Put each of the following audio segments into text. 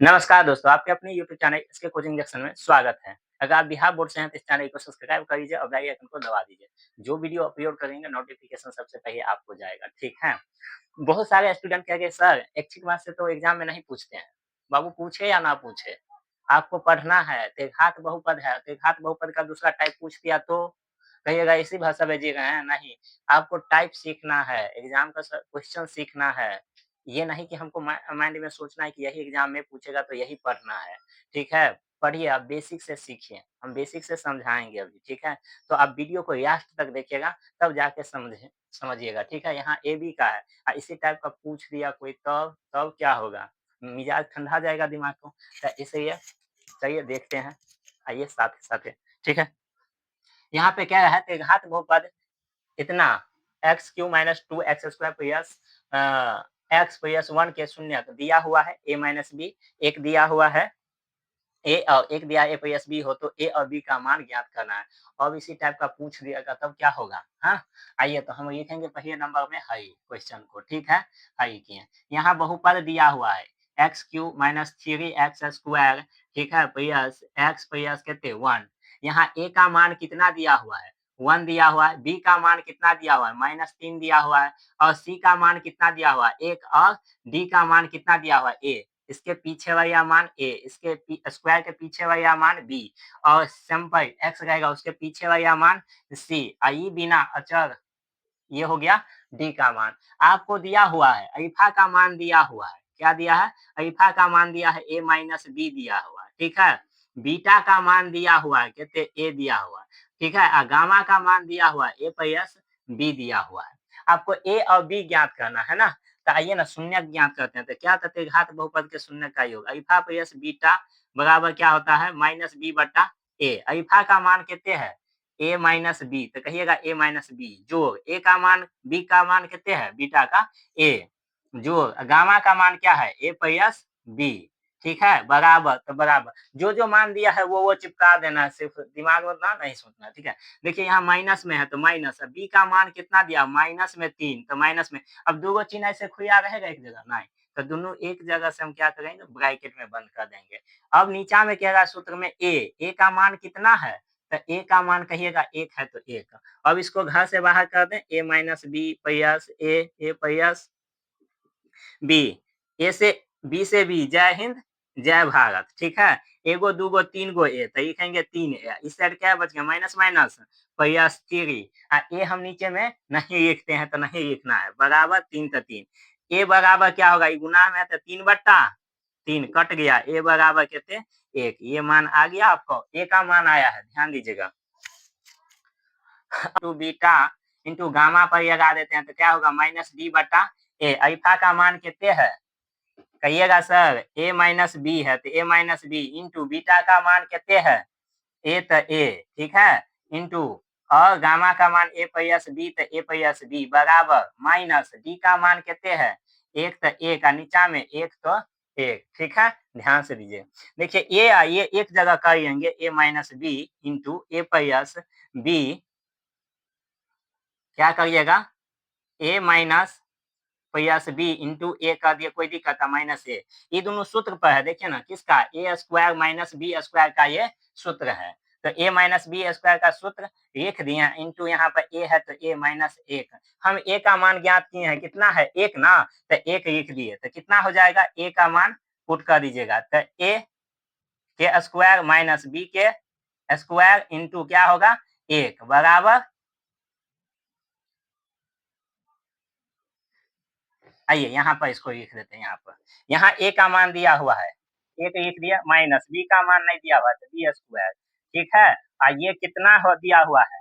नमस्कार दोस्तों, आपके अपने यूट्यूब चैनल इसके कोचिंग जंक्शन में स्वागत है। अगर आप बिहार बोर्ड से हैं तो इस चैनल को सब्सक्राइब कर लीजिए और बेल आइकन को दबा दीजिए। जो वीडियो अपलोड करेंगे नोटिफिकेशन सबसे पहले आपको जाएगा, ठीक है? बहुत सारे स्टूडेंट कहेंगे सर ऐच्छिक मार्क्स से तो एग्जाम में नहीं पूछते हैं। बाबू पूछे या ना पूछे, आपको पढ़ना है। तेघात बहुपद है, तेघात बहुपद का दूसरा टाइप पूछ दिया तो कहिएगा इसी भाषा भेजिएगा हैं? नहीं, आपको टाइप सीखना है, एग्जाम का क्वेश्चन सीखना है। ये नहीं कि हमको माइंड में सोचना है कि यही एग्जाम में पूछेगा तो यही पढ़ना है, ठीक है? पढ़िए, आप बेसिक से सीखिए, हम बेसिक से समझाएँगे अभी, ठीक है? तो आप वीडियो को लास्ट तक देखिएगा तब जाके समझिएगा, ठीक है? यहाँ ए बी का है इसी टाइप का पूछ दिया कोई तब क्या होगा? मिजाज ठंडा जाएगा दिमाग को, तो इसलिए चलिए देखते हैं। आइए साथ ही ठीक है? यहाँ पे क्या है त्रिघात बहुपद इतना x³ - 2x² plus x plus 1 के शून्य दिया हुआ है a - b, एक दिया हुआ है ए और एक दिया a प्लस b हो तो a और b का मान ज्ञात करना है। अब इसी टाइप का पूछ दिएगा तब क्या होगा? हाँ, आइए तो हम लिखेंगे पहले नंबर में हल क्वेश्चन को, ठीक है? हल किए। यहाँ बहुपद दिया हुआ है x³ - 3x², ठीक है? प्लस x प्लस कितने 1। यहाँ a का मान कितना दिया हुआ है? 1 दिया हुआ है। b का मान कितना दिया हुआ है? -3 दिया हुआ है और c का मान कितना दिया हुआ है? 1 और d का मान कितना दिया हुआ है? a। इसके पीछे वाला मान a, इसके स्क्वायर के पीछे वाला मान b और सिंपल x रहेगा उसके पीछे वाला मान c। आई बिना अचर ये हो गया डी का मान। आपको दिया हुआ है अल्फा का मान दिया हुआ है। क्या दिया है? अल्फा का मान दिया है a - b दिया हुआ है, ठीक है? बीटा का मान दिया हुआ है कहते a दिया हुआ है, ठीक है? गामा का मान दिया हुआ है a प्लस b दिया हुआ है। आपको a और b ज्ञात करना है ना, तो आइए ना शून्य ज्ञात करते हैं। तो क्या करते हैं घात बहुपद के शून्य का योग अल्फा प्लस बीटा बराबर क्या होता है -b/a। अल्फा का मान कितने है a माइनस बी, तो कहिएगा a माइनस बी जोड़ a का मान b का मान कितने है बीटा का a जोड़ गामा का मान क्या है a प्लस b, ठीक है? बराबर तो बराबर जो मान दिया है वो चिपका देना है, सिर्फ दिमाग में उतना नहीं सोचना, ठीक है? देखिए यहाँ माइनस में है तो माइनस, बी का मान कितना दिया माइनस में 3 तो माइनस में। अब दो चिन्ह ऐसे खुला रहेगा एक जगह नहीं, तो दोनों एक जगह से हम क्या करेंगे ब्रैकेट में बंद कर देंगे। अब नीचा में क्या सूत्र में a का मान कितना है? तो a का मान कहिएगा 1 है तो 1। अब इसको घर से बाहर कर दें a minus B plus a plus B. A से बी से बी जय हिंद जय भारत, ठीक है? एगो दूगो तीन गो ए तो लिखेंगे 3a। इस साइड क्या बच गया माइनस माइनस प्लस 3 ए हम नीचे में नहीं लिखते हैं तो नहीं लिखना है बराबर 3 तो 3 ए बराबर क्या होगा गुना में तो 3/3 कट गया ए बराबर कितने 1। ये मान आ गया आपको, ए का मान आया है ध्यान दीजिएगा। टू बीटा इंटू गामा पर लगा देते हैं तो क्या होगा -b/a। अल्फा का मान कितने है कहिएगा सर a माइनस बी है तो a minus B into beta का मान कितने है a तो a, ठीक है? इंटू और गामा का मान a प्लस बी तो a प्लस बी बराबर माइनस डी का मान कितने है 1 तो 1 का नीचा में 1 तो 1, ठीक है? ध्यान से दीजिए। देखिए ये एक जगह कर लेंगे a minus B into a plus B, क्या करिएगा a minus plus B into A कर दिए कोई दिक्कत है -a। ये दोनों सूत्र पर है देखिए ना किसका a² माइनस बी स्क्वायर का ये सूत्र है। तो a माइनस बी स्क्वायर का सूत्र लिख दिए इंटू यहाँ पर a है तो a माइनस 1। हम a का मान ज्ञात किए हैं कितना है 1 ना, तो 1 लिख दिए तो कितना हो जाएगा a का मान पुट कर दीजिएगा तो a के स्क्वायर माइनस बी के स्क्वायर इंटू क्या होगा 1 बराबर। आइए यहाँ पर इसको लिख देते हैं। यहाँ पर यहाँ a का मान दिया हुआ है 1 लिख दिया माइनस b का मान नहीं दिया हुआ है तो बी स्क्वायर, ठीक है? और ये कितना हो दिया हुआ है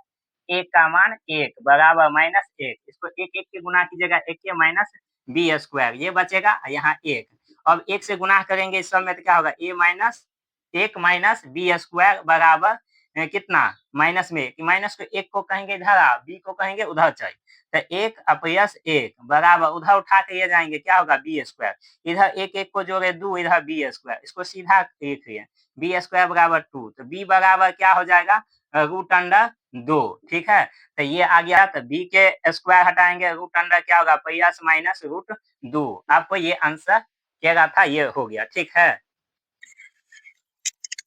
1 का मान 1 बराबर -1। इसको 1 1 के गुना कीजिएगा 1 के माइनस बी स्क्वायर ये बचेगा यहाँ 1। अब 1 से गुना करेंगे इस सब में तो क्या होगा a minus 1 minus B square बराबर कितना माइनस में माइनस को 1 को कहेंगे इधर आ बी को कहेंगे उधर चल तो 1 प्लस 1 बराबर उधर उठा के ये जाएंगे क्या होगा बी स्क्वायर। इधर 1 1 को जोड़े 2 इधर बी स्क्वायर इसको सीधा लिख लिए बी स्क्वायर बराबर 2 तो बी बराबर क्या हो जाएगा √2, ठीक है? तो ये आ गया तो बी के स्क्वायर हटाएंगे √अंडर क्या होगा प्लस माइनस √2। आपको ये आंसर क्या था ये हो गया, ठीक है?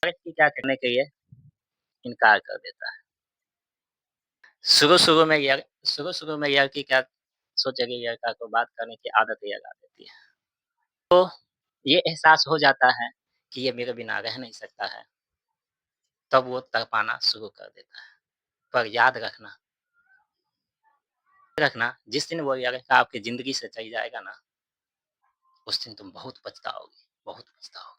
व्यक्ति क्या करने के लिए इनकार कर देता है। शुरू-शुरू में यार शुरू-शुरू में यार कि क्या सोचेगी लड़का को बात करने की आदत ही लगा देती है। तो ये एहसास हो जाता है कि ये मेरे बिना रह नहीं सकता है, तब वो तड़पाना शुरू कर देता है। पर याद रखना जिस दिन वो लड़का आपकी ज़िंदगी से चली जाएगा ना, उस दिन तुम बहुत पछताओगी, बहुत पछताओगी।